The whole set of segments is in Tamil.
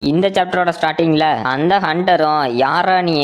இந்த சாப்டரோட ஸ்டார்டிங்ல அந்த ஹண்டரும் யாரா நீ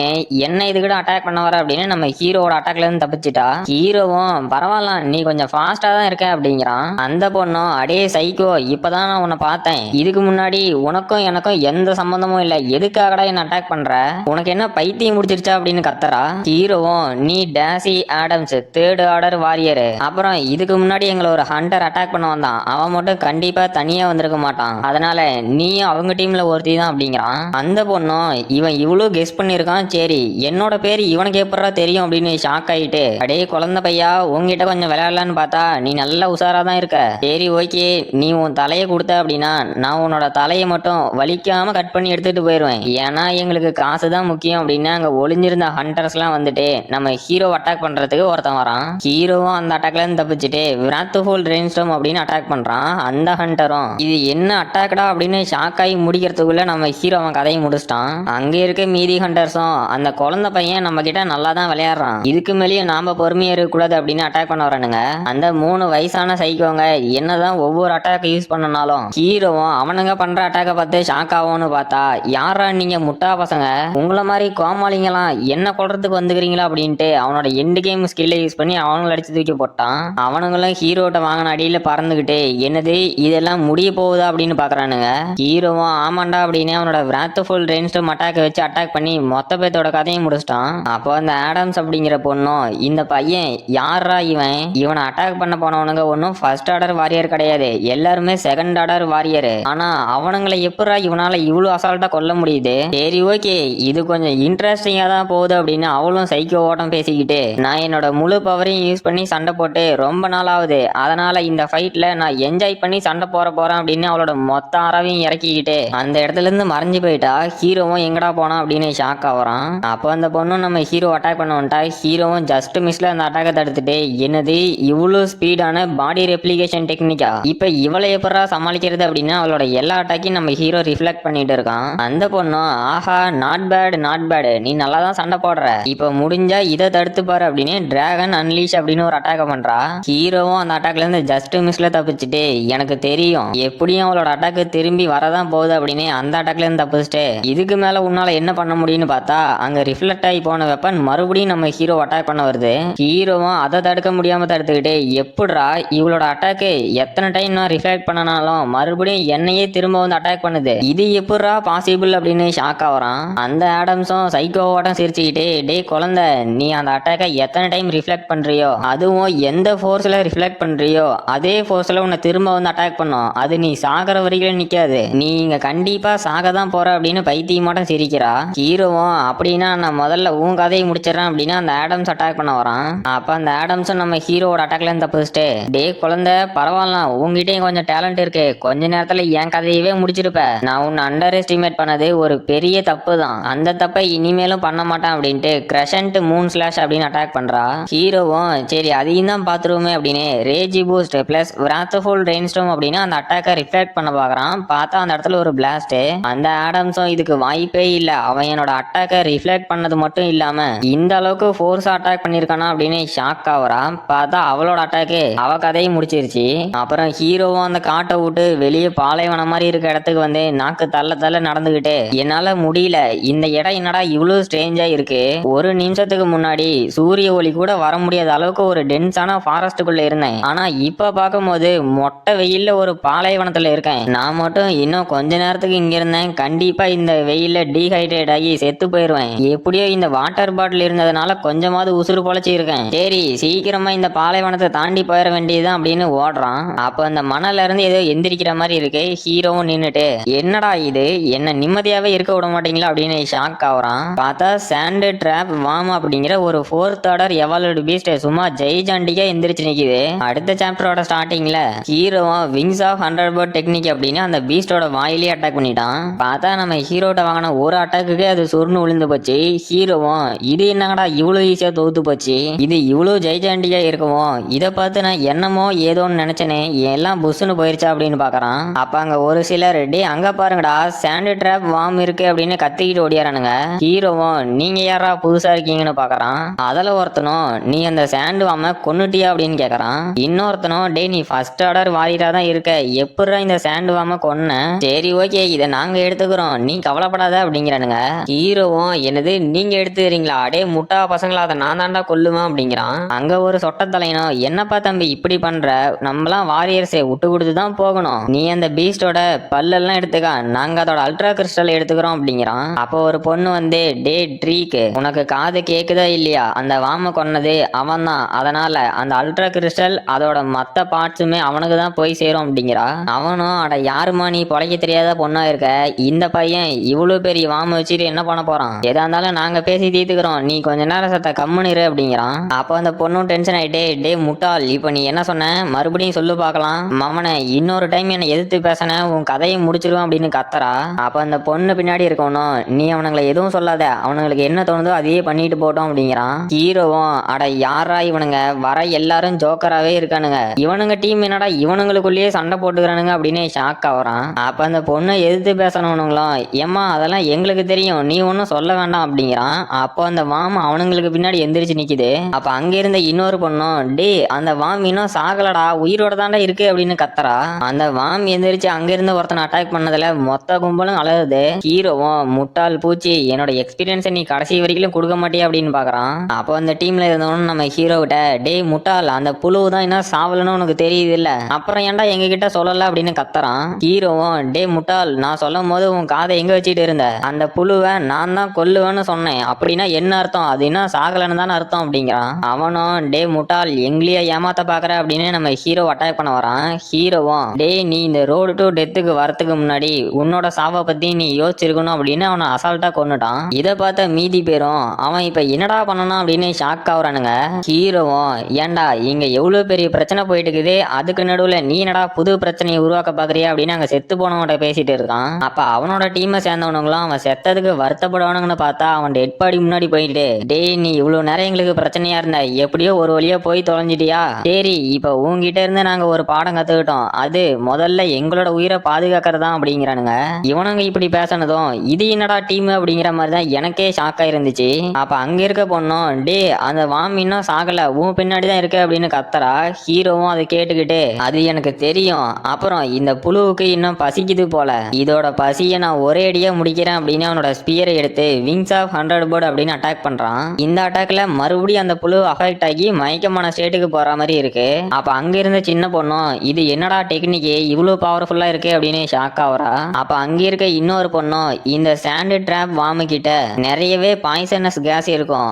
என்ன இதுக்கிட்ட அட்டாக் பண்ண வர அப்படின்னு நம்ம ஹீரோவோட அட்டாக்ல இருந்து தப்பிச்சிட்டா. ஹீரோவும் பரவாயில்ல நீ கொஞ்சம் ஃபாஸ்டா தான் இருக்க அப்படிங்கிறான். அந்த பொண்ணும் அடே சைக்கோ இப்பதான் நான் உன்னை பார்த்தேன், இதுக்கு முன்னாடி உனக்கும் எனக்கும் எந்த சம்பந்தமும் இல்ல, எதுக்காகடா என்ன அட்டாக் பண்ற, உனக்கு என்ன பைத்தியம் முடிச்சிருச்சா அப்படின்னு கத்துறா. ஹீரோவும் நீ Daisy Adams third order warrior, அப்புறம் இதுக்கு முன்னாடி எங்களை ஒரு ஹண்டர் அட்டாக் பண்ண வந்தான், அவன் மட்டும் கண்டிப்பா தனியா வந்திருக்க மாட்டான், அதனால நீயும் அவங்க டீம்ல ஒரு தான் அப்படிங்கிறான். அந்த பொண்ணும் இவன் இவ்வளவு கெஸ் பண்ணிருக்கான், சரி என்னோட பேரு இவனுக்கு எப்படா தெரியும் அப்படின்னு ஷாக் ஆயிட்டு அடே குழந்தை பையா உங்ககிட்ட கொஞ்சம் விளையாடலான்னு பார்த்தா நீ நல்லா உஷாரா தான் இருக்க, சரி ஓகே நீ உன் தலையை கொடுத்த அப்படின்னா நான் உன்னோட தலையை மட்டும் வலிக்காம கட் பண்ணி எடுத்துட்டு போயிடுவேன், ஏன்னா எங்களுக்கு காசு தான் முக்கியம் அப்படின்னு அங்க ஒளிஞ்சிருந்த ஹண்டர்ஸ் எல்லாம் வந்துட்டு நம்ம ஹீரோ அட்டாக் பண்றதுக்கு ஒருத்தன் வரான். ஹீரோவும் அந்த அட்டாக்ல இருந்து தப்பிச்சுட்டு விராத்ஃபுல் ரெயின்ஸ்டார்ம் அப்படின்னு அட்டாக் பண்றான். அந்த ஹண்டரும் இது என்ன அட்டாக்டா அப்படின்னு ஷாக் ஆகி முடிக்கிறதுக்குள்ள நம்ம ஹீரோ அவன் கதையை முடிச்சிட்டான். அங்க இருக்க மீதி ஹண்டர்ஸும் அந்த குழந்தை பையன் நம்ம கிட்ட நல்லா தான் விளையாடுறான், இதுக்கு மேலேயே நாம பொறுமையா இருக்கக்கூடாது அப்படின்னு அட்டாக் பண்ண வரானுங்க. அந்த 3 வயசான சைக்கோங்க என்னதான் ஒவ்வொரு அட்டாக் யூஸ் பண்ணனாலும் ஹீரோவும் அவனுங்க பண்ற அட்டாக்கை பார்த்து ஷாக் ஆகும்னு பார்த்தா யாரா நீங்க முட்டா பசங்க, உங்களை மாதிரி கோமாளிங்களாம் என்ன கொள்றதுக்கு வந்துக்கிறீங்களா அப்படின்ட்டு அவனோட எண்டு கேம் ஸ்கில்லை யூஸ் பண்ணி அவனுங்களை அடிச்சு தூக்கி போட்டான். அவனுங்களும் ஹீரோட்ட வாங்கின அடியில பறந்துகிட்டு என்னது இதெல்லாம் முடிய போகுதா அப்படின்னு பாக்குறானுங்க. ஹீரோவும் ஆமாண்டா அப்படின்னு அவனோட விராத்ஃபுல் ரெயின்ஸ்டார்ம் அட்டாக் வச்சு அட்டாக் பண்ணி மொத்த பேத்தோட கதையும் முடிச்சிட்டான். அப்போ அந்த ஆடம்ஸ் அப்படிங்கிற பொண்ணும் இந்த பையன் யாரா இவனை அட்டாக் பண்ண போனவனுங்க ஒன்னும் ஃபர்ஸ்ட் ஆர்டர் வாரியர் கிடையாது, எல்லாருமே செகண்ட் ஆர்டர் வாரியர், ஆனா அவனுங்களை எப்படா இவனால இவ்வளவு அசால்ட்டா கொல்ல முடியுது, சரி ஓகே இது கொஞ்சம் இன்ட்ரெஸ்டிங்கா தான் போகுது அப்படின்னு அவளும் சைக்கோ ஓட்டம் பேசிக்கிட்டு நான் என்னோட முழு பவரையும் யூஸ் பண்ணி சண்டை போட்டு ரொம்ப நாள் ஆகுது, அதனால இந்த ஃபைட்ல நான் என்ஜாய் பண்ணி சண்டை போறேன் அப்படின்னு அவளோட மொத்த ஆறாவையும் இறக்கிக்கிட்டு அந்த இடத்துல இருந்து மறைஞ்சு போயிட்டா. ஹீரோவும் எங்கடா போனா அப்படின்னு ஷாக் ஆகுறான். அப்போ அந்த பொண்ணும் நம்ம ஹீரோ அட்டாக் பண்ண வந்துட்டா. ஹீரோவும் ஜஸ்ட் மிஸ்ல அந்த அட்டாக்கை தடுத்துட்டு என்னது இவ்வளவு ஸ்பீடான பாடி ரெப்ளிகேஷன் டெக்னிக்கா, இப்ப இவளை எப்படா சமாளிக்கிறது அப்படின்னு அவளோட எல்லா அட்டாக்கையும் நம்ம ஹீரோ ரிஃப்ளெக்ட் பண்ணிட்டு இருக்கான். அந்த பொண்ணும் ஆஹா நாட் பேட் நீ நல்லா தான் சண்டை போடுற, இப்ப முடிஞ்சா இதை தடுத்து பாரு அப்படின்னு டிராகன் அன்லீஷ் அப்படின்னு ஒரு அட்டாக் பண்றா. ஹீரோவும் அந்த அட்டாக்ல இருந்து ஜஸ்ட் மிஸ்ல தப்பிச்சுட்டு எனக்கு தெரியும் எப்படியும் அவளோட அட்டாக்கு திரும்பி வரதான் போகுது அப்படின்னு அந்த அட்டாக்ல இருந்து தப்பிச்சுட்டு இதுக்கு மேல உன்னால என்ன பண்ண முடியும்னு பார்த்தா அங்க ரிஃப்ளெக்ட் ஆகி போன வெப்பன் மறுபடியும் நம்ம ஹீரோ அட்டாக் பண்ண வருது. ஹீரோவும் அதை தடுக்க முடியாம தடுத்துக்கிட்டு எப்படிரா இவளோட அட்டாக்கு எத்தனை டைம் நான் ரிஃப்ளெக்ட் பண்ணனாலும் மறுபடியும் என்னையே திரும்ப வந்து அட்டாக் பண்ணுது, இது எப்படிரா பாசிபிள் அப்படின்னு ஷாக் ஆகுறான். அந்த ஆடம்ஸும் சைக்கோவாட்டம் சிரிச்சுக்கிட்டு டே குழந்தை நீ அந்த அட்டாக்கை எத்தனை டைம் ரிஃப்ளெக்ட் பண்றியோ அதுவும் எந்த ஃபோர்ஸ்ல ரிஃப்ளெக்ட் பண்றியோ அதே ஃபோர்ஸ்ல உன்னை திரும்ப வந்து அட்டாக் பண்ணும், அது நீ சாகர வரைக்கும் நிக்காது, நீ இங்க கண்டிப்பா சாக தான் போற அப்படின்னு பைத்தியமாட்டம் சிரிக்கிறா. ஹீரோவும் அப்படின்னா நான் முதல்ல உன் கதையை முடிச்சிடறேன் அப்படின்னு அந்த ஆடம்ஸ் அட்டாக் பண்ண வரான். அப்ப அந்த ஆடம்ஸும் நம்ம ஹீரோவோட அட்டாக்ல இருந்து தப்பிச்சுட்டு டே குழந்தை பரவாயில்ல உங்ககிட்டயும் கொஞ்சம் டேலண்ட் இருக்கு, கொஞ்ச நேரத்துல என் கதையவே முடிச்சிருப்ப, நான் உன்னை அண்டர் எஸ்டிமேட் பண்ணது ஒரு பெரிய தப்பு தான், அந்த தப்பை இனிமேலும் பண்ண மாட்டேன் அப்படின்ட்டு கிரஷன்ட் மூன் ஸ்லாஷ் அப்படின்னு அட்டாக் பண்றா. ஹீரோவும் சரி அதையும் தான் பாத்துருவோமே அப்படின்னு ரேஜி பூஸ்ட் பிளஸ் விராத்ஃபுல் ரெயின்ஸ்டார்ம் அப்படின்னு அந்த அட்டாக்கை ரிஃப்ளெக்ட் பண்ண பாக்குறான். பார்த்தா அந்த இடத்துல ஒரு பிளாஸ்ட். அந்த ஆடம்ஸும் இதுக்கு வாய்ப்பே இல்ல, அவன் என்னோட அட்டாக்கை ரிஃப்ளெக்ட் பண்ணது மட்டும் இல்லாம இந்த அளவுக்கு ஃபோர்ஸா அட்டாக் பண்ணிருக்கானா அப்படின்னு ஷாக் ஆகுறான். பார்த்தா அவளோட அட்டாக்கு அவ கதையை முடிச்சிருச்சு. அப்புறம் ஹீரோவும் அந்த காட்டை விட்டு வெளியே பாலைவனம் மாதிரி இருக்க இடத்துக்கு வந்து நாக்கு தள்ள நடந்துகிட்டு என்னால முடியல, இந்த இடம் என்னடா இவ்வளவு ஸ்ட்ரேஞ்சா இருக்கு, ஒரு நிமிஷத்துக்கு முன்னாடி சூரிய ஒளி கூட வர முடியாத அளவுக்கு ஒரு டென்ஸான ஃபாரஸ்டுக்குள்ள இருந்தேன், ஆனா இப்ப பார்க்கும்போது மொட்டை வெயில்ல ஒரு பாலைவனத்துல இருக்கேன், நான் மட்டும் இன்னும் கொஞ்ச நேரத்துக்கு இங்க இருந்தேன் கண்டிப்பா இந்த வெயில்ல டீஹைட்ரேட் ஆகி செத்து போயிருவேன், எப்படியோ இந்த வாட்டர் பாட்டில் இருந்ததுனால கொஞ்சமாவது உசுறு பொழைச்சி இருக்கேன், சரி சீக்கிரமா இந்த பாலைவனத்தை தாண்டி போயிட வேண்டியதுதான் அப்படின்னு ஓடுறான். அப்ப அந்த மணல இருந்து ஏதோ எந்திரிக்கிற மாதிரி இருக்கு. ஹீரோவும் நின்னுட்டு என்னடா இது என்ன நிம்மதியாவே இருக்க விட மாட்டீங்களா அப்படின்னு ஷாக் ஆகுறான். பார்த்தா சாண்ட் டிராப் வாம் அப்படிங்கிற ஒரு 4th ஆர்டர் எவால்வ்டு பீஸ்ட் சும்மா ஜெய்ஜாண்டிக்கா எந்திரிச்சு நிக்குது. அடுத்த சாப்டரோட ஸ்டார்டிங்ல ஹீரோவும் விங்ஸ் ஆஃப் 100 பேர்ட் டெக்னிக் அப்படின்னு அந்த பீஸ்டோட வாயிலே அட்டாக் பண்ணிட்டான். பார்த்தா நம்ம ஹீரோட்ட வாங்கின ஒரு அட்டாக்குக்கு அது சுருன்னு விழுந்து போச்சு. ஹீரோவும் இது என்னங்கடா இவ்வளவு ஈஸியா தோத்து போச்சு, இது இவ்வளவு ஜெய்ஜாண்டியா இருக்கவும் இதை பார்த்து நான் என்னமோ ஏதோன்னு நினைச்சேனே எல்லாம் புஷ்னு போயிருச்சா அப்படின்னு பாக்குறான். அப்ப அங்க ஒரு சிலர் டே அங்க பாருங்கடா சாண்ட் டிராப் வாம் இருக்கு அப்படின்னு கத்திக்கிட்டு ஓடியாரானுங்க. ஹீரோவும் நீங்க யாரா புதுசா இருக்கீங்கன்னு பாக்குறான். அதுல ஒருத்தனும் நீ அந்த சாண்ட் வாம கொன்னுட்டியா அப்படின்னு கேக்குறான். இன்னொருத்தனும் டே நீ ஃபர்ஸ்ட் ஆர்டர் வாரியரா தான் இருக்க, எப்படா இந்த சாண்ட் வாம கொன்ன, சரி ஓகே இதை இதை நாங்க எடுத்துக்கிறோம், நீ கவலைப்படாத அப்படிங்கிறானுங்க. ஹீரோவும் என்னது நீங்க எடுத்துக்கிறீங்களா, அடே முட்டா பசங்களா, அதை நான் தாண்டா கொல்லுவேன் அப்படிங்கிறான். அங்க ஒரு சொட்ட தலையனும் என்னப்பா தம்பி இப்படி பண்ற, நம்மளாம் வாரியர்ஸே விட்டு கொடுத்து தான் போகணும், நீ அந்த பீஸ்டோட பல்லெல்லாம் எடுத்துக்கா, நாங்க அதோட அல்ட்ரா கிறிஸ்டல் எடுத்துக்கிறோம் அப்படிங்கிறான். அப்போ ஒரு பொண்ணு வந்து டே ட்ரீக்கு உனக்கு காது கேக்குதா இல்லையா, அந்த வாம கொன்னது அவன் தான், அதனால அந்த அல்ட்ரா கிறிஸ்டல் அதோட மத்த பார்ட்ஸுமே அவனுக்கு தான் போய் சேரும் அப்படிங்கிறா. அவனும் அட யாருமா நீ பொழைக்க தெரியாத பொண்ணா இருக்க, இந்த பையன் இவ்வளவு பெரிய வாம வச்சுட்டு என்ன பண்ண போறான், எதா இருந்தாலும் நாங்க பேசி தீர்த்துக்கிறோம், நீ கொஞ்ச நேரம் சத்த கம்முன்னு இரு அப்படிங்கிறான். அப்போ அந்த பொண்ணும் டென்ஷன் ஆயிட்டே டே முட்டாள், இப்ப நீ என்ன சொன்ன மறுபடியும் சொல்லு பார்க்கலாம், மவனை இன்னொரு டைம் என்னை எதிர்த்து பேசின உன் கதையை முடிச்சிருவேன் அப்படின்னு கத்தரா. அப்ப அந்த பொண்ணு பின்னாடி இருக்கணும், நீ அவனுங்களை எதுவும் சொல்லாத, அவனுங்களுக்கு என்ன தோணுதோ அதையே பண்ணிட்டு போட்டோம் அப்படிங்கிறான். ஹீரோவும் அட யாரா இவனுங்க, வர எல்லாரும் ஜோக்கராவே இருக்கானுங்க, இவனுங்க டீம் என்னடா இவனுங்களுக்குள்ளேயே சண்டை போட்டுக்கிறானுங்க அப்படின்னு ஷாக் ஆகுறான். அப்ப அந்த பொண்ணை எதிர்த்து பேசணும்னுங்களும் ஏம்மா அதெல்லாம் எங்களுக்கு தெரியும், நீ ஒன்னும் சொல்ல வேண்டாம் அப்படிங்கிறான். அப்போ அந்த வாம் அவனுங்களுக்கு பின்னாடி எந்திரிச்சு நிக்குது. அப்ப அங்க இருந்த இன்னொரு பொண்ணும் டே அந்த வாம் இன்னும் சாகலடா, உயிரோட தாண்டா இருக்கு அப்படின்னு கத்தரா. அந்த வாம் எந்திரிச்சு அங்க இருந்து ஒருத்தனை அட்டாக் பண்ணதுல மொத்த கும்பலும் அழகுது. ஹீரோவும் முட்டாள் பூச்சி, என்னோட எக்ஸ்பீரியன்ஸை நீ கடைசி வரைக்கும் கொடுக்க மாட்டியா அப்படின்னு பாக்குறான். அப்போ அந்த டீம்ல இருந்தவனும் நம்ம ஹீரோ கிட்ட டே முட்டாள், அந்த புழு தான் இன்னும் சாவலன்னு உனக்கு தெரியுது இல்ல, அப்புறம் ஏன்டா எங்க கிட்ட சொல்லல அப்படின்னு கத்துறான். ஹீரோவும் டே முட்டாள், நான் சொல்லும் போது உன் காதை எங்க வச்சுட்டு இருந்த, அந்த புழுவை நான் தான் கொல்லுவேன்னு சொன்னேன், அப்படின்னா என்ன அர்த்தம், அது இன்னும் சாகலன்னு தானே அர்த்தம் அப்படிங்கிறான். அவனும் டே முட்டாள் எங்களையே ஏமாத்த பாக்குற அப்படின்னு நம்ம ஹீரோ அட்டாக் பண்ண வரான். ஹீரோவும் டே நீ இந்த ரோடு டு டெத்துக்கு வரத்துக்கு முன்னாடி உன்னோட சாவை பத்தி நீ யோசிச்சிருக்கணும் அப்படின்னு அவனை அசால்ட்டா கொன்னுட்டான். இதை பார்த்த மீதி பேரும் அவன் இப்ப என்னடா பண்ணணும் அப்படின்னு ஷாக் ஆகுறானுங்க. ஹீரோவும் ஏன்டா இங்க எவ்வளவு பெரிய பிரச்சனை போயிட்டு இருக்குது, அதுக்கு நடுவுல நீ என்னடா புது பிரச்சனையை உருவாக்க பாக்குறியா அப்படின்னு அங்க செத்து போனவன்கிட்ட பேசிட்டு இருக்கான். அப்ப அவனோட டீமை சேர்ந்தவனுங்களும் அவன் செத்ததுக்கு வருத்தப்படுவானுங்கன்னு பார்த்தா அவன் டெட் பாடி முன்னாடி போயிட்டு டே நீ இவ்வளவு நேரம் எங்களுக்கு பிரச்சனையா இருந்த, எப்படியோ ஒரு வழியா போய் தொலைஞ்சிட்டியா, சரி இப்ப உங்ககிட்ட இருந்து நாங்க ஒரு பாடம் கத்துக்கிட்டோம், அது முதல்ல எங்களோட உயிரை பாதுகாக்கிறதா அப்படிங்கிறானுங்க. இவனுங்க இப்படி பேசினதும் இது என்னடா டீம் அப்படிங்கிற மாதிரி தான் எனக்கே ஷாக்கா இருந்துச்சு. அப்ப அங்க இருக்க பொண்ணும் டே அந்த வாம் இன்னும் சாகல, உன் பின்னாடி தான் இருக்கு அப்படின்னு கத்தரா. ஹீரோவும் அதை கேட்டுக்கிட்டு அது எனக்கு தெரியும், அப்புறம் இந்த புழுவுக்கு இன்னும் பசிக்குது போல, இதோட பசியை நான் ஒரே அடியா முடிக்கிறேன் அப்படின்னு அவனோட ஸ்பியரை எடுத்து விங்ஸ் ஆஃப் 100 பேர்ட் அப்படின்னு அட்டாக் பண்றான். இந்த அட்டாக்ல மறுபடியும் அந்த புழு அஃபெக்ட் ஆகி மயக்கமான ஸ்டேட்டுக்கு போற மாதிரி இருக்கு. அப்ப அங்க இருந்த சின்ன பொண்ணும் இது என்னடா டெக்னிக் இவ்வளவு பவர்ஃபுல்லா இருக்கு அப்படின்னு ஷாக் ஆகுறா. அப்ப அங்க இருக்க இன்னொரு பொண்ணும் இந்த சாண்ட் டிராப் வாமு கிட்ட நிறையவே பாய்சனஸ் கேஸ் இருக்கும்,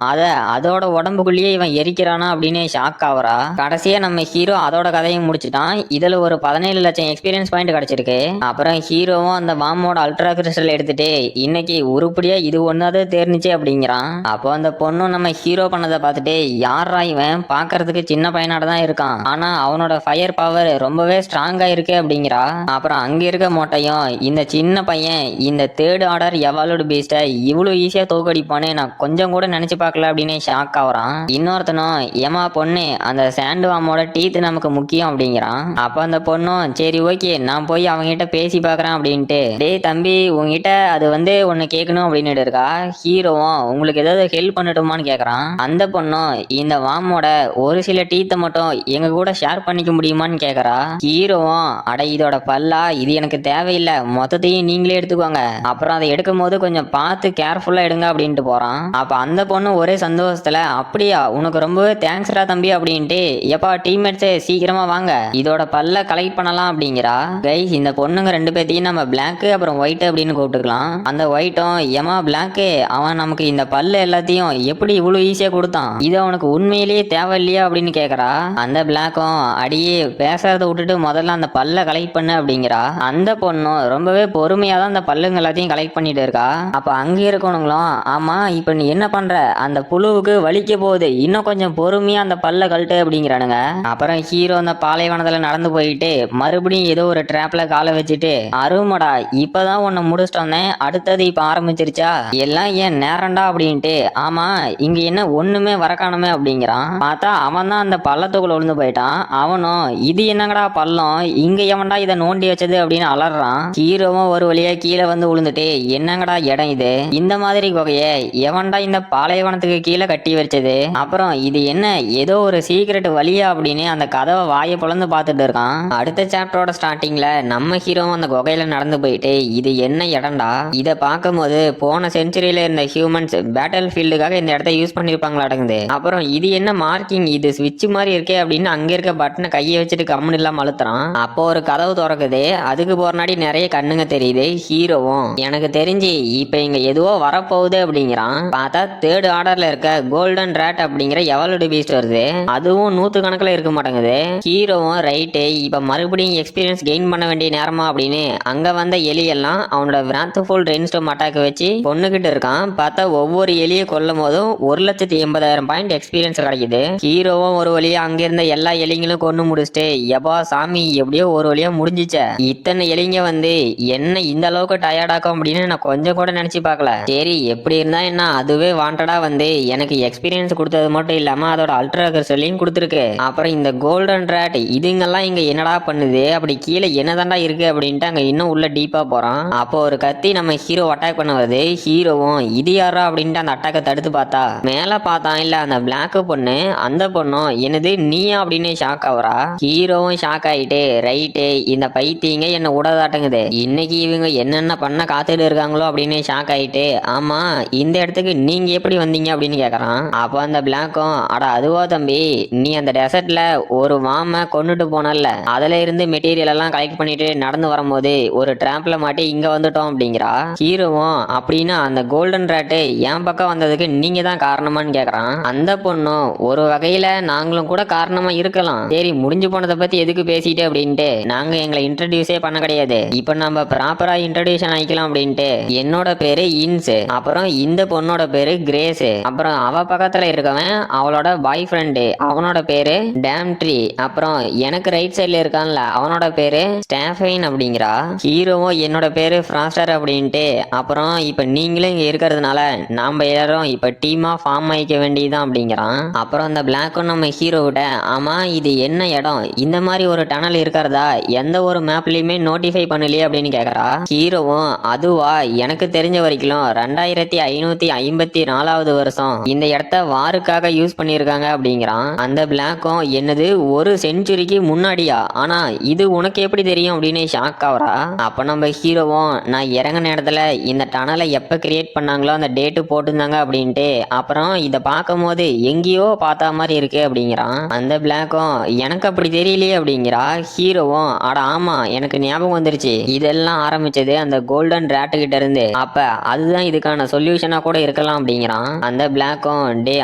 அதோட உடம்புக்குள்ளேயே இவன் எரிக்கிறானா அப்படின்னு ஷாக் ஆகுறா. கடைசியா நம்ம ஹீரோ அதோட கதையை முடிச்சுட்டான். இதுல ஒரு 17 லட்சம் எக்ஸ்பீரியன்ஸ் பாயிண்ட் கிடைச்சிருக்கு. அப்புறம் ஹீரோவும் அந்த வாமோட அல்ட்ரா கிறிஸ்டல் எடுத்துட்டு இன்னைக்கு உருப்படியா இது ஒன்னாவது தேர்ந்துச்சு அப்படிங்கிறான். அப்போ அந்த பொண்ணும் நம்ம ஹீரோ பண்ணதை பார்த்துட்டு யாரா இவன் பாக்குறதுக்கு சின்ன பையனாட தான் இருக்கான், ஆனா அவனோட ஃபயர் பவர் ரொம்பவே ஸ்ட்ராங்கா இருக்கு அப்படிங்கிறா. அப்புறம் அங்க இருக்க மோட்டையும் இந்த சின்ன பையன் இந்த தேர்ட் ஆர்டர் எவால்வ்டு பீஸ்ட இவ்வளவு ஈஸியா தோக்கடிப்பானே நான் கொஞ்சம் கூட நினைச்சு பார்க்கல அப்படின்னு ஷாக் ஆகுறான். இன்னொருத்தனும் ஏமா பொண்ணு அந்த சாண்ட் வாமோட டீத் நமக்கு முக்கியம் அப்படிங்கிறான். அப்ப அந்த பொண்ணும் சரி ஓகே நான் போய் அவங்ககிட்ட பேசி பாக்குறேன் அப்படின்ட்டு டேய் தம்பி உங்ககிட்ட அது வந்து ஒன்னு கேட்கணும் அப்படின்னு இருக்கா. ஹீரோவும் உங்களுக்கு ஏதாவது ஹெல்ப் பண்ணட்டுமான்னு கேக்குறான். அந்த பொண்ணும் இந்த வாமோட ஒரு சில டீத்தை மட்டும் எங்க கூட ஷேர் பண்ணிக்க முடியுமான்னு கேக்குறா. ஹீரோவும் அட இதோட பல்லா இது எனக்கு தேவையில்லை, மொத்தத்தையும் நீங்களே எடுத்துக்கோங்க, அப்புறம் அதை எடுக்கும் போது கொஞ்சம் பார்த்து கேர்ஃபுல்லா எடுங்க அப்படின்ட்டு போறான். அப்ப அந்த பொண்ணு ஒரே சந்தோஷத்துல அப்படியா உனக்கு ரொம்பவே தேங்க்ஸ்டா தம்பி அப்படின்ட்டு எப்பா டீம்மேட்ஸே சீக்கிரமா வாங்க இதோட பல்ல கலெக்ட் பண்ணலாம் அப்படிங்கிறா. கைஸ் இந்த பொண்ணுங்க ரெண்டு பேத்தையும் நம்ம பிளாக் அப்புறம் ஒயிட் அப்படின்னு கூப்பிட்டுக்கலாம். அந்த ஒயிட்டும் ஏமா பிளாக் அவன் நமக்கு இந்த பல்ல எல்லாத்தையும் எப்படி இவ்வளவு ஈஸியா கொடுத்தான், இது அவனுக்கு உண்மையிலேயே தேவை இல்லையா அப்படின்னு கேக்குறா. அந்த பிளாக்கும் அடியே பேசுறத விட்டுட்டு முதல்ல அந்த பல்ல கலெக்ட் பண்ணு அப்படிங்கிறா. அந்த பொண்ணும் ரொம்பவே பொறுமையா தான் அந்த பல்லுங்க எல்லாத்தையும் கலெக்ட் பண்ணிட்டு இருக்கா. அப்ப அங்க இருக்கணுங்களும் ஆமா இப்ப நீ என்ன பண்ற, அந்த புழுவுக்கு வலிக்க போகுது, இன்னும் கொஞ்சம் பொறுமையா அந்த பல்ல கழட்டு அப்படிங்கிறானுங்க. அப்புறம் ஹீரோ அந்த பாலைவனத்துல நடந்து போயிட்டு மறுபடியும் ஏதோ ஒரு ட்ராப்ல காலை வச்சுட்டு அருமடா இப்பதான் உன்னை முடிச்சுட்டு வந்தேன், அடுத்தது இப்ப ஆரம்பிச்சிருச்சா, எல்லாம் ஏன் நேரண்டா அப்படின்ட்டு ஆமா இங்க என்ன ஒண்ணுமே வரக்கானமே அப்படிங்கிறான். பார்த்தா அவன் தான் அந்த பள்ளத்துக்குள்ள விழுந்து போயிட்டான். அவனும் இது என்னங்கடா பள்ளம், இங்க எவன்டா இதை நோண்டி வச்சது அப்படின்னு அலறான். ஹீரோவும் ஒரு வழியா கீழே வந்து விழுந்துட்டு என்னங்கடா இடம் இது, இந்த மாதிரி குகைய எவன்டா இந்த பாலைவனத்துக்கு கீழே கட்டி வச்சது, அப்புறம் இது என்ன ஏதோ ஒரு சீக்ரெட் வழியா அப்படின்னு அந்த கதவை வாயை பொழந்து பார்த்துட்டு இருக்கான். அடுத்த சாப்டரோட ஸ்டார்டிங்ல நம்ம ஹீரோவும் அந்த குகையில நடந்து நடந்து போயிட்டு இது என்ன இடம்டா, இதை பார்க்கும்போது போன செஞ்சுரியில இருந்த ஹியூமன்ஸ் பேட்டில் ஃபீல்டுக்காக இந்த இடத்த யூஸ் பண்ணிருப்பாங்களாடங்குது. அப்புறம் இது என்ன மார்க்கிங், இது ஸ்விட்ச் மாதிரி இருக்கே அப்படின்னு அங்க இருக்க பட்டனை கையை வச்சுட்டு கம்முன்னு இல்லாம அழுத்துறான். அப்போ ஒரு கதவு திறக்குது. அதுக்கு போறனாடி நிறைய கண்ணுங்க தெரியுது. ஹீரோவும் எனக்கு தெரிஞ்சு இப்ப இங்க எதுவோ வரப்போகுது அப்படிங்கிறான். பார்த்தா தேர்ட் ஆர்டர்ல இருக்க கோல்டன் ரேட் அப்படிங்கிற எவலோடு பீஸ்ட் வருது. அதுவும் 100 கணக்குல இருக்க மாட்டேங்குது. ஹீரோவும் ரைட்டு இப்ப மறுபடியும் எக்ஸ்பீரியன்ஸ் கெயின் பண்ண வேண்டிய நேரமா அப்படின்னு அங்க வந்த எலியெல்லாம் அவனோட விராத்ஃபுல் ரெயின்ஸ்டோம் அட்டாக் வச்சு கொன்னுகிட்டு இருக்கான். பார்த்தா ஒவ்வொரு எலியை கொல்லும் போதும் 1,80,000 பாயிண்ட் எக்ஸ்பீரியன்ஸ் கிடைக்குது. ஹீரோவும் ஒரு வழியா அங்க இருந்த எல்லா எலிங்களும் கொண்டு முடிச்சுட்டு எப்பா சாமி எப்படியோ ஒரு வழியா முடிஞ்சிச்ச. இத்தனை எலிங்க வந்து என்ன இந்த அளவுக்கு டயர்டாக்கும் அப்படின்னு நான் கொஞ்சம் கூட நினைச்சு பார்க்கல. சரி எப்படி இருந்தா என்ன, அதுவே வாண்டடா வந்து எனக்கு எக்ஸ்பீரியன்ஸ் கொடுத்தது மட்டும் இல்லாம அதோட அல்ட்ரா கிறிஸ்டலையும் கொடுத்துருக்கு. அப்புறம் இந்த கோல்டன் ரேட் இதுங்கெல்லாம் இங்க என்னடா பண்ணுது, அப்படி கீழே என்னதாண்டா இருக்கு அப்படின்ட்டு அங்க இன்னும் உள்ள டீப்பா போறான். அப்போ ஒரு கத்தி நம்ம ஹீரோ அட்டாக் பண்ண வருது. ஹீரோவும் இது யாரா அப்படின்ட்டு அந்த அட்டாக்கை தடுத்து பார்த்தா மேல பார்த்தான் இல்ல அந்த பிளாக் பொண்ணு. அந்த பொண்ணும் என்னது நீயா அப்படின்னு ஷாக் ஆகுறா. ஹீரோவும் ஷாக் ஆயிட்டு ரைட்டு இந்த பைத்தியங்க என்ன உடதாட்டங்குது, இன்னைக்கு இவங்க என்னென்ன பண்ண காத்துட்டு இருக்காங்களோ அப்படின்னு ஷாக் ஆயிட்டு ஆமா இந்த இடத்துக்கு நீங்க எப்படி வந்தீங்க அப்படின்னு கேக்குறான். அப்போ அந்த பிளாக்கும் அட அதுவா தம்பி, நீ அந்த டெசர்ட்ல ஒரு வாம கொண்டுட்டு போனல, அதுல இருந்து மெட்டீரியல் எல்லாம் கலெக்ட் பண்ணிட்டு நடந்து வரும்போது ஒரு டிராப்ல மாட்டி இங்க வந்துட்டோம் அப்படிங்கிறா. ஹீரோவும் அப்படின்னா அந்த கோல்டன் ரேட்டு என் பக்கம் வந்ததுக்கு நீங்க தான் காரணமான்னு கேக்குறான். அந்த பொண்ணும் ஒரு வகையில நாங்களும் கூட காரணமா இருக்கலாம், சரி முடிஞ்சு போனதை பத்தி எதுக்கு பேசிட்டு அப்படின்ட்டு நாங்க எங்களை இன்ட்ரடியூஸே பண்ண கிடையாது, இப்ப நம்ம ப்ராப்பரா இன்ட்ரடியூஷன் ஆயிக்கலாம் அப்படின்ட்டு என்னோட பேரு இன்ஸ், அப்புறம் இந்த பொண்ணோட பேரு கிரேஸ், அப்புறம் அவ பக்கத்துல இருக்கவன் அவளோட பாய் ஃப்ரெண்டு அவனோட பேரு டேம்ட்ரி, அப்புறம் எனக்கு ரைட் சைட்ல இருக்கான்ல அவனோட பேரு ஸ்டாஃபைன் அப்படிங்கிறா. ஹீரோவும் என்னோட பேரு ஃப்ராஸ்டர் அப்படின்ட்டு அப்புறம் இப்ப நீங்களும் இங்க இருக்கிறதுனால நாம எல்லாரும் இப்ப டீமா ஃபார்ம் ஆயிக்க வேண்டியதுதான் அப்படிங்கிறான். அப்புறம் அந்த பிளாக்கும் நம்ம ஹீரோ விட ஆமா இது என்ன இடம், இந்த மாதிரி ஒரு டனல் இருக்கிறதா எந்த ஒரு மேப்லயுமே நோட்டிஃபை பண்ணலையே அப்படின்னு கேக்குறா. ஹீரோவும் அதுவா எனக்கு தெரிஞ்ச வரைக்கும் 2554வது வருஷம் இந்த இடத்த வாருக்காக யூஸ் பண்ணிருக்காங்க அப்படிங்கிறான். அந்த பிளாக்கும் என்னது ஒரு செஞ்சுரிக்கு முன்னாடியா, ஆனா இது உனக்கு எப்படி தெரியும் அப்படின்னு ஷாக் ஆகுறா. அப்ப நம்ம ஹீரோவும் நான் இறங்கின இடத்துல இந்த டனலை எப்ப கிரியேட் பண்ணாங்களோ அந்த டேட்டு போட்டிருந்தாங்க அப்படின்ட்டு அப்புறம் இதை பார்க்கும் போது எங்கேயோ பார்த்தா மாதிரி இருக்கு அப்படிங்கிறான். அந்த பிளாக்கும் எனக்கு அப்படி தெரியலையே அப்படிங்கிறா. ஹீரோவும் அட ஆமா எனக்கு ஞாபகம் வந்துருச்சு, இதெல்லாம் ஆரம்பிச்சது அந்த கோல்டன் ரேட்டு கிட்ட இருந்து, அப்ப அதுதான் இதுக்கான சொல்யூஷனா கூட இருக்கலாம் அப்படிங்கிறான். அந்த பிளாக்கும் டே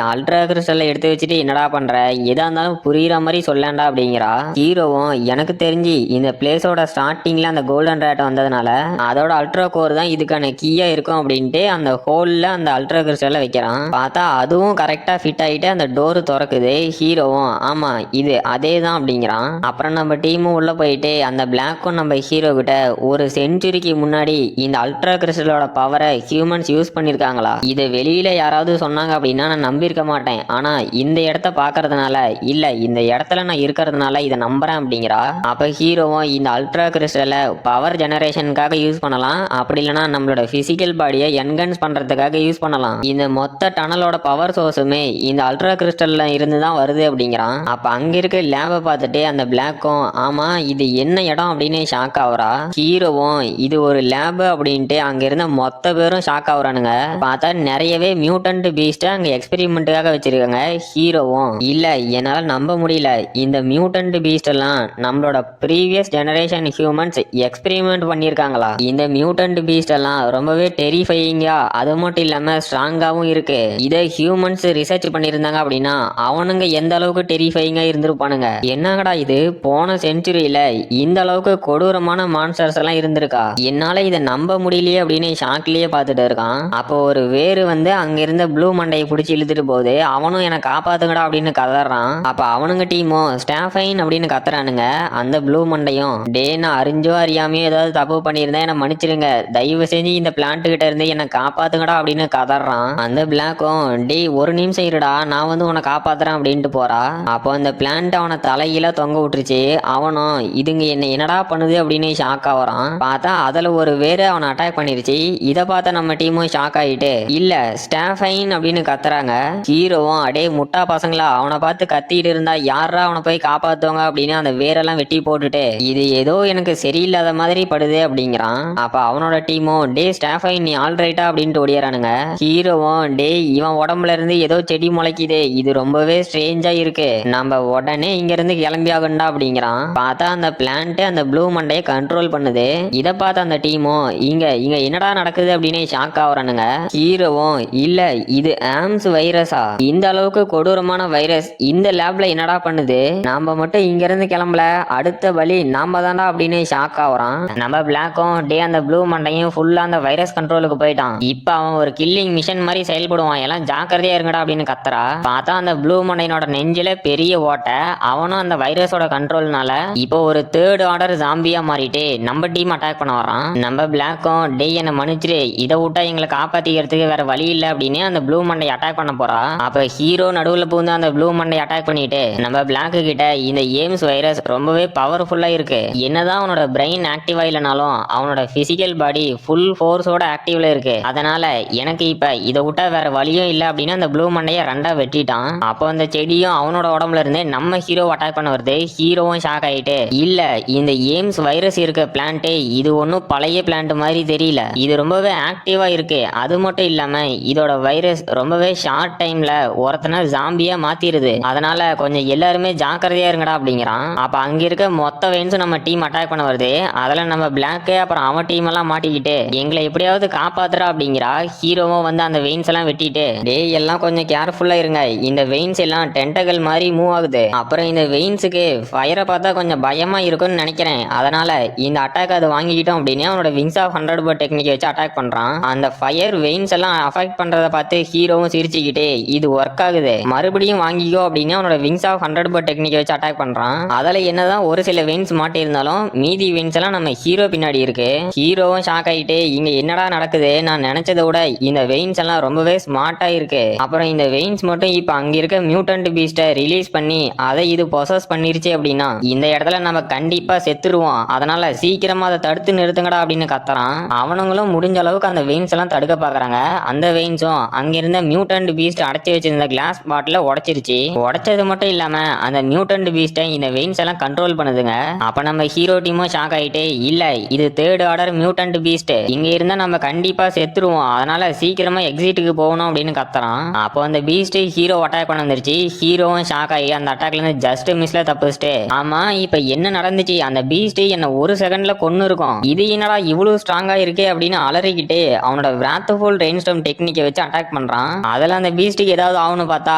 அல்ட்ரா கிறிஸ்டலை எடுத்து வச்சுட்டு என்னடா பண்ற, எதா இருந்தாலும் புரியுற மாதிரி சொல்லண்டா அப்படிங்கிறா. ஹீரோவும் எனக்கு தெரிஞ்சு இந்த பிளேஸோட ஸ்டார்டிங்ல அந்த கோல்டன் ரேட் வந்ததுனால அதோட அல்ட்ரா கோர் தான் இதுக்கான கீயா இருக்கும் அப்படின்ட்டு அந்த ஹோல்ல அந்த அல்ட்ரா கிறிஸ்டலை வைக்கிறான். பார்த்தா அதுவும் கரெக்டா ஃபிட் ஆயிட்டு அந்த டோர் திறக்குது. ஹீரோவும் ஆமா இது அதே தான் அப்படிங்கிறான். அப்புறம் நம்ம டீமும் உள்ள போயிட்டு அந்த பிளாக்கும் நம்ம ஹீரோ கிட்ட ஒரு செஞ்சுரிக்கு முன்னாடி இந்த அல்ட்ரா கிறிஸ்டலோட பவரை ஹியூமன்ஸ் யூஸ் பண்ணிருக்காங்களா, இதை வெளியில யாராவது சொன்னாங்க அப்படின்னா நான் நம்பியிருக்க மாட்டேன், ஆனா இந்த இடத்த பாக்குறதுனால இல்ல இந்த இடத்துல நான் இருக்கிறதுனால இதை நம்புறேன் அப்படிங்கிறா. அப்ப ஹீரோவும் இந்த அல்ட்ரா கிறிஸ்டலை பவர் ஜெனரேஷனுக்காக யூஸ் பண்ணலாம், அப்படி இல்லைன்னா நம்மளோட பிசிக்கல் பாடியை என்ஹான்ஸ் பண்றதுக்காக யூஸ் பண்ணலாம், இந்த மொத்த டனலோட பவர் சோர்ஸுமே இந்த அல்ட்ரா கிறிஸ்டல்ல இருந்து தான் வருது அப்படிங்கிறான். அப்ப அங்க இருக்க லேபை பார்த்துட்டு அந்த பிளாக்கும் ஆமா இது என்ன இடம் அப்படின்னு ஷாக் ஆகுறா. ஹீரோவும் இது ஒரு லேப் அப்படின்ட்டு அங்க இருந்த மொத்த பேரும் ஷாக் ஆகுறானுங்க. பார்த்தா நிறையவே மியூட்டன்ட் பீஸ்ட் அங்க எக்ஸ்பெரிமெண்ட்டுக்காக வச்சிருக்காங்க. ஹீரோவும் இல்ல என்னால நம்ப முடியல, இந்த மியூட்டன்ட் பீஸ்ட் எல்லாம் நம்மளோட ப்ரீவியஸ் ஜெனரேஷன் ஹியூமன்ஸ் எக்ஸ்பெரிமெண்ட் பண்ணிருக்காங்களா, இந்த மியூட்டன்ட் பீஸ்ட் எல்லாம் ரொம்பவே டெரிஃபையிங்கா அது மட்டும் இல்லாம ஸ்ட்ராங்காவும் இருக்கு, இதை ஹியூமன்ஸ் ரிசர்ச் பண்ணியிருந்தாங்க அப்படின்னா அவனுங்க எந்த அளவுக்கு டெரிஃபையிங்கா இருந்திருப்பானுங்க, என்னங்கடா இது போன செஞ்சுரியில இந்த அளவுக்கு கொடூரமான மான்ஸ்டர்ஸ் எல்லாம் இருந்திருக்கா, என்னால இதை நம்ப முடியலையே அப்படின்னு ஷாக்லயே பார்த்துட்டு இருக்கான். அப்போ ஒரு வேறு வந்து அங்க இருந்த ப்ளூ மண்டையை பிடிச்சி இழுத்துட்டு போகுது. அவனும் எனக்கு காப்பாத்துங்கடா அப்படின்னு கதறான். அப்ப அவனுங்க டீமும் ஸ்டாஃபைன் அப்படின்னு கத்துறானுங்க. அந்த ப்ளூ மண்டையும் டே நான் அறிஞ்சோ அறியாமையோ ஏதாவது தப்பு பண்ணியிருந்தேன் என்ன மன்னிச்சிருங்க, தயவு செஞ்சு இந்த பிளான்ட் கிட்ட இருந்து என்ன காப்பாத்துங்கடா அப்படின்னு கதறான். அந்த பிளாக்கும் டே ஒரு நிமிஷம் இருடா நான் வந்து உன்னை காப்பாத்துறேன் அப்படின்ட்டு போறா. அப்போ அந்த பிளான்ட் அவனை தலையில தொங்க விட்டுருச்சு. அவனும் இதுங்க என்ன என்னடா பண்ணுது அப்படின்னு ஷாக் ஆகுறான். பார்த்தா அதுல ஒரு வேறு அவனை அட்டாக் பண்ணிருச்சு. இதை பார்த்த நம்ம டீமும் ஷாக் ஆயிட்டு இல்ல ஸ்டாஃபைன் அப்படின்னு கத்துறாங்க. ஹீரோவும் அடே முட்டா பசங்களா அவனை பார்த்து கத்திட்டு இருந்தா யாரா அவனை போய் காப்பாத்துவாங்க அப்படின்னு அந்த வேரெல்லாம் வெட்டி போட்டுட்டு இது ஏதோ எனக்கு சரியில்லாத மாதிரி படுது வருது அப்படிங்கிறான். அப்ப அவனோட டீமும் டே ஸ்டாஃபை நீ ஆல் ரைட்டா அப்படின்ட்டு ஓடியாரானுங்க. ஹீரோவும் டே இவன் உடம்புல இருந்து ஏதோ செடி முளைக்குது, இது ரொம்பவே ஸ்ட்ரேஞ்சா இருக்கு, நம்ம உடனே இங்க இருந்து கிளம்பி ஆகண்டா அப்படிங்கிறான். பார்த்தா அந்த பிளான்ட் அந்த ப்ளூ மண்டையை கண்ட்ரோல் பண்ணுது. இதை பார்த்த அந்த டீமும் இங்க இங்க என்னடா நடக்குது அப்படின்னு ஷாக் ஆகுறானுங்க. ஹீரோவும் இல்ல இது ஆம்ஸ் வைரஸா, இந்த அளவுக்கு கொடூரமான வைரஸ் இந்த லேப்ல என்னடா பண்ணுது, நாம மட்டும் இங்க இருந்து கிளம்பல, அடுத்த வழி நாம தான்டா அப்படின்னு ஷாக் ஆகுறான். நம்ம பிளாக்கும் டே அந்த ப்ளூ மண்டையும் ஃபுல்லா அந்த வைரஸ் கண்ட்ரோலுக்கு போயிட்டான். இப்ப அவன் ஒரு கில்லிங் மிஷன் மாதிரி செயல்படுவான், எல்லாம் ஜாக்கிரதையா இருங்கடா அப்படின்னு கத்துறா. பார்த்தா அந்த ப்ளூ மண்டையனோட நெஞ்சில பெரிய ஓட்டை, அவனும் அந்த வைரஸோட கண்ட்ரோல்னால இப்போ ஒரு தேர்ட் ஆர்டர் ஜாம்பியா மாறிட்டு நம்ம டீம் அட்டாக் பண்ண வரான். நம்ம பிளாக்கும் டே என்ன மன்னிச்சிரு, இதை விட்டா எங்களை காப்பாத்திக்கிறதுக்கு வேற வழி இல்லை அப்படின்னு அந்த ப்ளூ மண்டை அட்டாக் பண்ண போறா. அப்ப ஹீரோ நடுவுல பூந்து அந்த ப்ளூ மண்டை அட்டாக் பண்ணிட்டு நம்ம பிளாக்கு கிட்ட இந்த ஏம்ஸ் வைரஸ் ரொம்பவே பவர்ஃபுல்லா இருக்கு, என்னதான் அவனோட பிரெயின் ஆக்டிவா இல்லைனாலும் அவனோட பிசிக்கல் பாடி ஃபுல் ஃபோர்ஸோட ஆக்டிவ்ல இருக்கு, அதனால எனக்கு இப்ப இதை விட்டா வேற வழியும் இல்லை அப்படின்னு அந்த ப்ளூ மண்டைய ரெண்டா வெட்டிட்டான். அப்போ அந்த செடியும் அவனோட உடம்புல இருந்து நம்ம ஹீரோ அட்டாக் பண்ண வருது. ஹீரோவும் ஷாக் ஆயிட்டு இல்ல இந்த ஏம்ஸ் வைரஸ் இருக்க பிளான்ட் இது ஒன்னும் பழைய பிளான்ட் மாதிரி தெரியல, இது ரொம்பவே ஆக்டிவா இருக்கு, அது மட்டும் இல்லாம இதோட வைரஸ் ரொம்பவே ஷார்ட் டைம்ல ஒருத்தனை ஜாம்பியா மாத்திருது, அதனால கொஞ்சம் எல்லாருமே ஜாக்கிரதையா இருங்கடா அப்படிங்கிறான். அப்ப அங்க இருக்க மொத்த வெயின்ஸும் நம்ம டீம் அட்டாக் பண்ண வருது. அதுல நம்ம பிளாக்கு அப்புறம் அவன் டீம் எல்லாம் மாட்டிக்கிட்டு எங்களை எப்படியாவது காப்பாத்துறா அப்படிங்கிறா. ஹீரோவும் வந்து அந்த வெயின்ஸ் எல்லாம் வெட்டிட்டு டே எல்லாம் கொஞ்சம் கேர்ஃபுல்லா இருங்க, இந்த வெயின்ஸ் எல்லாம் டென்டகல் மாதிரி மூவ் ஆகுது, அப்புறம் இந்த வெயின்ஸுக்கு ஃபயரை பார்த்தா கொஞ்சம் பயமா இருக்கும்னு நினைக்கிறேன், அதனால இந்த அட்டாக் அது வாங்கிக்கிட்டோம் அப்படின்னு அவனோட விங்ஸ் ஆஃப் 100 டெக்னிக் வச்சு அட்டாக் பண்றான். அந்த ஃபயர் வெயின்ஸ் எல்லாம் அஃபெக்ட் பண்றத பார்த்து ஹீரோவும் சிரிச்சுக்கிட்டே இது ஒர்க் ஆகுது, மறுபடியும் வாங்கிக்கோ அப்படின்னு அவனோட விங்ஸ் ஆஃப் 100 டெக்னிக் வச்சு அட்டாக் பண்றான். அதுல என்னதான் ஒரு சில வெயின்ஸ் மாட்டி இருந்தாலும் மீதி வெயின்ஸ் எல்லாம் நம்ம ஹீரோ பின்னாடி இருக்கு. ஹீரோவும் ஷாக் ஆயிட்டு இங்க என்னடா நடக்குது, நான் நினைச்சதை விட இந்த வெயின்ஸ் எல்லாம் ரொம்பவே ஸ்மார்ட்டா இருக்கு, அப்புறம் இந்த வெயின்ஸ் மட்டும் இப்ப அங்க இருக்க மியூட்டன்ட் பீஸ்ட ரிலீஸ் பண்ணி அதை இது பொசஸ் பண்ணிருச்சு அப்படின்னா இந்த இடத்துல நம்ம கண்டிப்பா செத்துருவோம், அதனால சீக்கிரமா அதை தடுத்து நிறுத்துங்கடா அப்படின்னு கத்துறான். அவனுங்களும் முடிஞ்ச அளவுக்கு அந்த வெயின்ஸ் எல்லாம் தடுக்க பாக்குறாங்க. அந்த வெயின்ஸும் அங்க இருந்த மியூட்டன்ட் பீஸ்ட் அடைச்சி வச்சிருந்த கிளாஸ் பாட்டில உடைச்சிருச்சு. உடைச்சது மட்டும் இல்லாம அந்த மியூட்டன்ட் பீஸ்ட இந்த வெயின்ஸ் எல்லாம் கண்ட்ரோல் பண்ணுதுங்க. அப்ப நம்ம ஹீரோ டீமும் ஷாக் ஆயிட்டு இல்ல இது தேர்ட் ஆர்டர் மியூட்டன்ட் பீஸ்ட், இங்க இருந்தா நம்ம கண்டிப்பா செத்துருவோம், அதனால சீக்கிரமா எக்ஸிட்டுக்கு போகணும் அப்படின்னு கத்துறான். அப்போ அந்த பீஸ்ட் ஹீரோ அட்டாக் பண்ண வந்துருச்சு. ஹீரோவும் ஷாக் ஆகி அந்த அட்டாக்ல இருந்து ஜஸ்ட் மிஸ்ல தப்பிச்சுட்டு ஆமா இப்ப என்ன நடந்துச்சு, அந்த பீஸ்ட் என்ன ஒரு செகண்ட்ல கொன்னு இருக்கும், இது என்னடா இவ்வளவு ஸ்ட்ராங்கா இருக்கே அப்படின்னு அலறிக்கிட்டு அவனோட விராத்ஃபுல் ரெயின்ஸ்டார்ம் டெக்னிக்கை வச்சு அட்டாக் பண்றான். அதெல்லாம் அந்த பீஸ்டுக்கு ஏதாவது ஆகும்னு பார்த்தா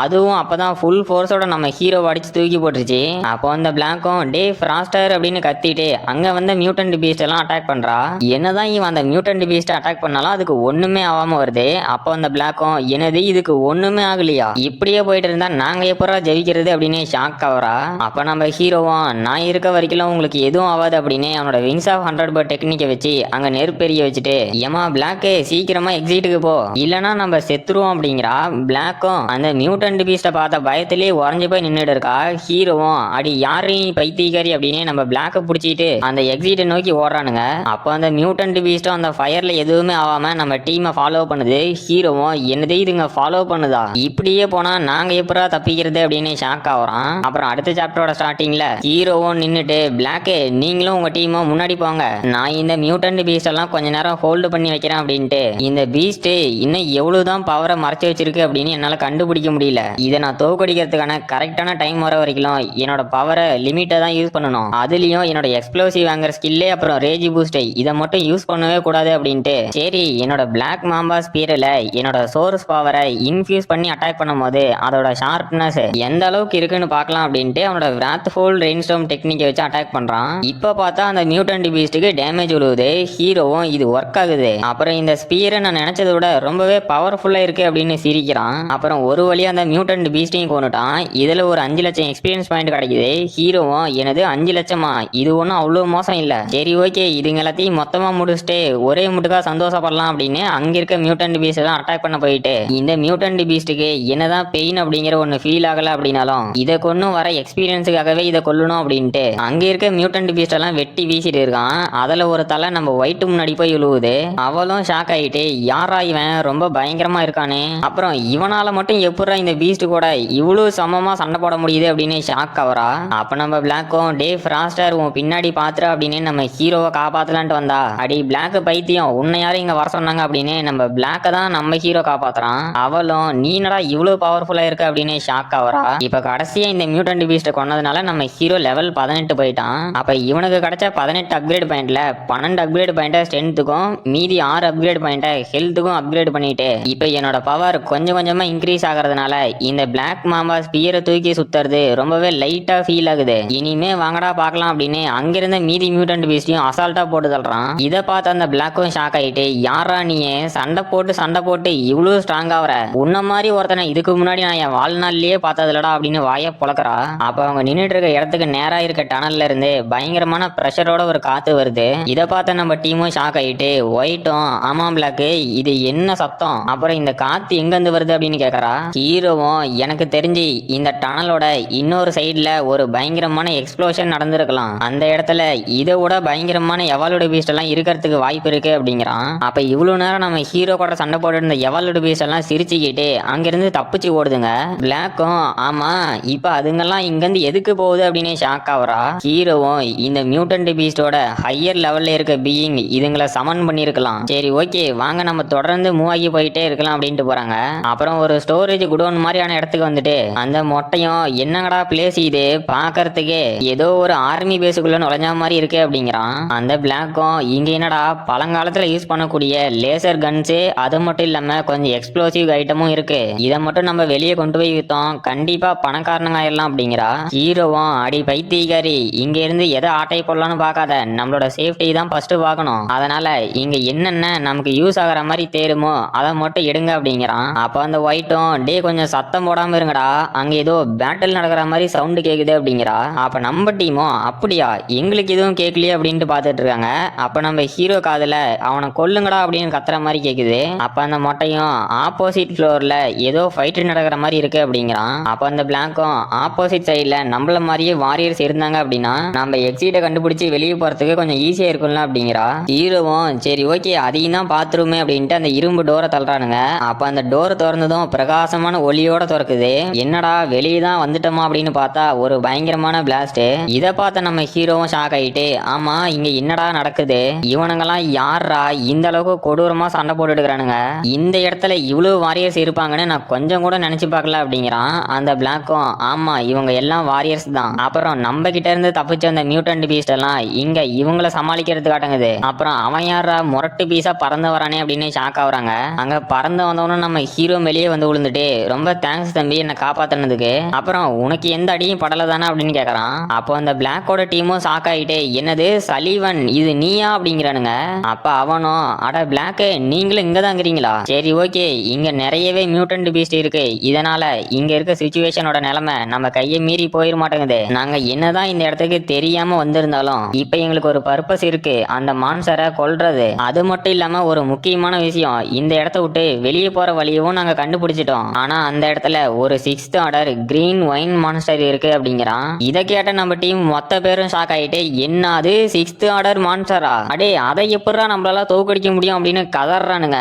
அதுவும் அப்பதான் ஃபுல் ஃபோர்ஸோட நம்ம ஹீரோ அடிச்சு தூக்கி போட்டுருச்சு. அப்போ அந்த பிளாக்கும் டே ஃப்ராஸ்டர் அப்படின்னு கத்திட்டு அங்க வந்த மியூட்டன்ட் பீஸ்ட் எல்லாம் அட்டாக் பண்றா. என்னதான் இவன் அந்த மியூட்டன்ட் பீஸ்ட் அட்டாக் பண்ணாலும் அதுக்கு ஒண்ணுமே ஆகாம வருது. அப்போ அந்த பிளாக்கும் என்னது இதுக்கு ஒண்ணுமே ஆகலையா, இப்படியே போயிட்டு இருந்தா நாங்க எப்படா ஜெயிக்கிறது அப்படின்னு ஷாக் ஆவரா. அப்ப நம்ம ஹீரோவும் நான் இருக்க வரைக்கும் உங்களுக்கு எதுவும் ஆகாது அப்படின்னு அவனோட விங்ஸ் ஆஃப் 100 டெக்னிக்கை வச்சு அங்க நெருப்பெரிய வச்சுட்டு ஏமா பிளாக்கு சீக்கிரமா எக்ஸிட்டுக்கு போ இல்லனா நம்ம செத்துருவோம் அப்படிங்கிறா. பிளாக்கும் அந்த மியூட்டன்ட் பீஸ்ட பார்த்த பயத்திலேயே உறைஞ்சு போய் நின்றுட்டு இருக்கா. ஹீரோவும் அடி யாரு பைத்தியக்காரி அப்படின்னு நம்ம பிளாக்க பிடிச்சிட்டு அந்த எக்ஸிட்டை நோக்கி ஓடுறானுங்க. அப்போ அந்த மியூட்டன்ட் பீஸ்டும் அந்த ஃபயர்ல எதுவுமே ஆகாம நம்ம டீமை ஃபாலோ பண்ணுது. ஹீரோவும் என்னது இதுங்க ஃபாலோ பண்ணுதா, இப்படியே போனா நாங்க எப்படா தப்பிக்கிறது அப்படின்னு ஷாக் ஆகுறான். அப்புறம் அடுத்த சாப்டரோட ஸ்டார்டிங்ல ஹீரோவும் நின்னுட்டு பிளாக்கு நீங்களும் உங்க டீமும் முன்னாடி போங்க, நான் இந்த மியூட்டன்ட் பீஸ்ட் எல்லாம் கொஞ்ச நேரம் ஹோல்டு பண்ணி வைக்கிறேன் அப்படின்ட்டு. இந்த பீஸ்ட் இன்னும் எவ்வளவுதான் பவரை மறைச்சு வச்சிருக்கு அப்படின்னு என்னால கண்டுபிடிக்க முடியல, இதை நான் தோக்கடிக்கிறதுக்கான கரெக்டான டைம் வர வரைக்கும் என்னோட பவரை லிமிட்டை தான் யூஸ் பண்ணணும், அதுலயும் என்னோட எக்ஸ்ப்ளோசிவ் ஆங்கர் ஸ்கில்லே அப்புறம் ரேஜ் பூஸ்ட் இதை மட்டும் யூஸ் பண்ணவே கூடாது அப்படின்ட்டு சரி என்னோட பிளாக் மாம்பா ஸ்பீரில் என்னோட சோர்ஸ் பவரை இன்ஃபியூஸ் பண்ணி அட்டாக் பண்ணும் போது அதோட ஷார்ப்னஸ் எந்த அளவுக்கு இருக்குன்னு பார்க்கலாம் அப்படின்ட்டு அவனோட விராத்ஃபுல் ரெயின்ஸ்டார்ம் டெக்னிக்கை வச்சு அட்டாக் பண்றான். இப்ப பார்த்தா அந்த மியூட்டன்ட் பீஸ்டுக்கு டேமேஜ் விழுவுது. ஹீரோவும் இது ஒர்க் ஆகுது, அப்புறம் இந்த ஸ்பீரை நான் நினைச்சதை விட ரொம்பவே பவர்ஃபுல்லா இருக்கு அப்படின்னு சிரிக்கிறான். அப்புறம் ஒரு வழியா அந்த மியூட்டன்ட் பீஸ்டையும் கொண்டுட்டான். இதுல ஒரு 5 லட்சம் எக்ஸ்பீரியன்ஸ் பாயிண்ட் கிடைக்குது. ஹீரோவும் எனது 5 லட்சமா, இது ஒன்றும் அவ்வளோ மோசம் இல்ல, சரி ஓகே இதுங்க எல்லாத்தையும் மொத்தமா முடிச்சுட்டு ஒரே முட்டுக்கா சந்தோஷப்படலாம் அப்படின்னு அங்க இருக்க மியூட்டன்ட் பீஸ்ட் எல்லாம் அட்டாக் பண்ண போயிட்டு இந்த மியூட்டன்ட் பீஸ்டுக்கு என்னதான் பெயின் அப்படிங்கிற ஒன்னு ஃபீல் ஆகல அப்படின்னாலும் இதை கொன்னும் வர எக்ஸ்பீரியன்ஸுக்காகவே இதை கொல்லணும் அப்படின்ட்டு அங்க இருக்க மியூட்டன்ட் பீஸ்ட் எல்லாம் வெட்டி வீசிட்டு இருக்கான். அதுல ஒரு தலை நம்ம ஒயிட் முன்னாடி போய் விழுவுது. அவளும் ஷாக் ஆயிட்டு யாரா இவன் ரொம்ப பயங்கரமா இருக்கானே, அப்புறம் இவனால மட்டும் எப்படா இந்த பீஸ்ட் கூட இவ்வளவு சமமா சண்டை போட முடியுது அப்படின்னு ஷாக் ஆவரா. அப்ப நம்ம பிளாக்கும் டே ஃப்ராஸ்டர் உன் பின்னாடி பாத்துற அப்படின்னு நம்ம ஹீரோவை காப்பாத்தலான்ட்டு வந்தா, அடி பிளாக் பைத்தியம் உன்னை யாரும் இங்க வர சொன்னாங்க அப்படின்னு நம்ம பிளாக்க தான் நம்ம ஹீரோ காப்பாத்துறான். அவளும் நீ என்னடா இவ்வளவு பவர்ஃபுல்லா இருக்க அப்படின்னு ஷாக் ஆவறா. இப்ப கடைசியா இந்த மியூட்டன்ட் பீஸ்ட கொன்னதுனால நம்ம ஹீரோ லெவல் 18 போயிட்டான். அப்ப இவனுக்கு கிடைச்ச 18 அப்கிரேட் பாயிண்ட்ல 12 அப்கிரேட் பாயிண்ட ஸ்ட்ரென்த்துக்கும் மீதி 6 அப்கிரேட் பாயிண்ட ஹெல்த்துக்கும் அப்கிரேட் பண்ணிட்டு இப்ப என்னோட பவர் கொஞ்சம் கொஞ்சமா இன்க்ரீஸ் ஆகிறதுனால இந்த பிளாக் மாம்பா ஸ்பியரை தூக்கி சுத்துறது ரொம்பவே லைட்டா ஃபீல் ஆகுது. இனிமே வாங்கடா பார்க்கலாம் அப்படின்னு அங்கிருந்த மீதி மியூட்டன்ட் பீஸ்டையும் அசால்ட்டா போட்டு தள்ளுறான். இதை பார்த்து அந்த பிளாக்கும் ஷாக் ஆயிட்டு, யாரா நீயே சண்டை போட்டு இவ்வளவு ஸ்ட்ராங் ஆவற, உன்ன மாதிரி ஒருத்தனை இதுக்கு முன்னாடி நான் என் வாழ்நாள்லயே பார்த்ததுலடா அப்படின்னு வாய புழக்கிறா. அப்ப அவங்க நின்றுட்டு இருக்க இடத்துக்கு நேரா இருக்க டனல்ல இருந்து பயங்கரமான பிரஷரோட ஒரு காத்து வருது. இதை பார்த்த நம்ம டீமும் ஷாக் ஆயிட்டு, ஒயிட்டும் ஆமா பிளாக்கு இது என்ன சத்தம், அப்புறம் இந்த காத்து எங்க இருந்து வருது அப்படின்னு கேக்குறா. ஹீரோவும் எனக்கு தெரிஞ்சு இந்த டனலோட இன்னொரு சைடுல ஒரு பயங்கரமான எக்ஸ்ப்ளோஷன் நடந்திருக்கலாம், அந்த இடத்துல இதை விட பயங்கரமான எவாலோட பீஸ்ட் எல்லாம் இருக்கிறதுக்கு வாய்ப்பு இருக்கு அப்படிங்கிறான். அப்ப இவ்வளவு நேரம் நம்ம ஹீரோ கூட சண்டை போட்டு இருந்த எவாலோட பீஸ்ட் எல்லாம் சிரிச்சுக்கிட்டு அங்கிருந்து தப்பிச்சு ஓடுதுங்க. பிளாக்கும் ஆமா இப்ப அதுங்கெல்லாம் இங்கிருந்து எதுக்கு போகுது அப்படின்னு ஷாக் ஆகுறா. ஹீரோவும் இந்த மியூட்டன்ட் பீஸ்டோட ஹையர் லெவல்ல இருக்க பீயிங் இதுங்களை சமன் பண்ணிருக்கலாம், சரி ஓகே வாங்க நம்ம தொடர்ந்து மூவ் ஆகி போயிட்டே இருக்கலாம் அப்படின்ட்டு போறாங்க. அப்புறம் ஒரு ஸ்டோரேஜ் குடோன் மாதிரியான இடத்துக்கு வந்துட்டு அந்த மொட்டையும் என்னங்கடா பிளேஸ் இது பாக்குறதுக்கு ஏதோ ஒரு ஆர்மி பேஸுக்குள்ள நுழைஞ்ச மாதிரி இருக்கு அப்படிங்கிறான். அந்த பிளாக்கும் இங்க என்னடா பழங்காலத்துல யூஸ் பண்ணக்கூடிய லேசர் கன்ஸு அது மட்டும் இல்லாம கொஞ்சம் எக்ஸ்ப்ளோசிவ் ஐட்டமும் இருக்கு, இதை மட்டும் நம்ம வெளியே கொண்டு போய் வித்தோம் கண்டிப்பா பணக்காரனுங்க ஆயிடலாம் அப்படிங்கிறா. ஹீரோவும் அடி பைத்தியக்காரி இங்க இருந்து எதை ஆட்டை போடலாம்னு பார்க்காத, நம்மளோட சேஃப்டி தான் ஃபர்ஸ்ட் பார்க்கணும், அதனால இங்க என்னென்ன நமக்கு யூஸ் ஆகிற மாதிரி தேருமோ அதை மட்டும் எடுங்க அப்படிங்கிறான். அப்ப அந்த ஒயிட்டும் டே கொஞ்சம் சத்தம் போடாம இருங்கடா, அங்க ஏதோ பேட்டில் நடக்கிற மாதிரி சவுண்டு கேக்குது அப்படிங்கிறா. அப்ப நம்ம டீமும் அப்படியா எங்களுக்கு எதுவும் கேட்கலையே அப்படின்ட்டு பார்த்துட்டு இருக்காங்க. அப்ப நம்ம ஹீரோ காதுல அவனை கொல்லுங்கடா அப்படின்னு கத்துற மாதிரி கேக்குது. அப்ப அந்த மொட்டையும் ஆப்போசிட் ஃப்ளோர்ல ஏதோ ஃபைட் நடக்கிற மாதிரி இருக்கு அப்படிங்கிறான். அப்ப அந்த பிளாக்கும் ஆப்போசிட் சைட்ல நம்மள மாதிரியே வாரியர்ஸ் இருந்தாங்க அப்படின்னா நம்ம எக்ஸிட்டை கண்டுபிடிச்சு வெளியே போறதுக்கு கொஞ்சம் ஈஸியா இருக்கும்ல அப்படிங்கிறா. ஹீரோவும் சரி ஓகே அதையும் தான் பாத்துருமே அப்படின்ட்டு அந்த இரும்பு டோரை தள்ளுறானுங்க. அப்ப அந்த டோர் திறந்ததும் பிரகாசமான ஒளியோட திறக்குது. என்னடா வெளியே தான் வந்துட்டோமா அப்படின்னு பார்த்தா ஒரு பயங்கரமான பிளாஸ்ட். இதை பார்த்த நம்ம ஹீரோவும் ஷாக் ஆயிட்டு, ஆமா இங்க என்னடா நடக்குது, இவனுங்கெல்லாம் யாரா இந்த அளவுக்கு கொடூரமா சண்டை போட்டுட்டு இருக்கிறானுங்க, இந்த இடத்துல இவ்வளவு வாரியர்ஸ் இருப்பாங்கன்னு நான் கொஞ்சம் கூட நினைச்சு பார்க்கல அப்படிங்கிறான். அந்த பிளாக்கும் ஆமா இவங்க எல்லாம் வாரியர்ஸ் தான், அப்புறம் நம்ம கிட்ட இருந்து தப்பிச்ச அந்த மியூட்டன்ட் பீஸ்ட் எல்லாம் இங்க இவங்களை சமாளிக்கிறது காட்டுங்குது, அப்புறம் அவன் யாரா முரட்டு பீஸா பறந்து வரானே அப்படின்னு ஷாக் ஆகுறாங்க. அங்க பறந்து வந்தவனும் நம்ம ஹீரோ வெளியே வந்து விழுந்துட்டு ரொம்ப தேங்க்ஸ் தம்பி என்னை காப்பாத்தினதுக்கு, அப்புறம் உனக்கு எந்த அடியும் படல தானே அப்படின்னு கேக்குறான். அப்போ அந்த பிளாக்கோட டீமும் ஷாக் ஆயிட்டு என்னது சலீவன் இது நீயா அப்படிங்கிறானுங்க. அப்ப அவனும் அட பிளாக் நீங்களும் இங்க தான் இருக்கிறீங்களா, சரி ஓகே இங்க நிறையவே மியூட்டன்ட் பீஸ்ட் இருக்கு, இதனால இங்க இருக்க சிச்சுவேஷனோட நிலைமை நம்ம கையை மீறி போயிட மாட்டேங்குது, நாங்க என்னதான் இந்த இடத்துக்கு தெரியாம வந்திருந்தாலும் இப்ப எங்களுக்கு ஒரு பர்பஸ் இருக்கு, அந்த மான்சரை கொல்றது, அது மட்டும் இல்லாம ஒரு முக்கியமான விஷயம் இந்த இடத்த விட்டு வெளியே போற வழியவும் நாங்க கண்டுபிடிச்சிட்டோம், ஆனா அந்த இடத்துல ஒரு 6th order green wine monster இருக்கு அப்படிங்கிறான். இதை கேட்ட நம்ம டீம் மொத்த பேரும் ஷாக் ஆயிட்டு என்னது 6th ஆர்டர் மான்ஸ்டரா, அடே அதை எப்படா நம்மளால தோக்கடிக்க முடியும் அப்படின்னு கதறானுங்க.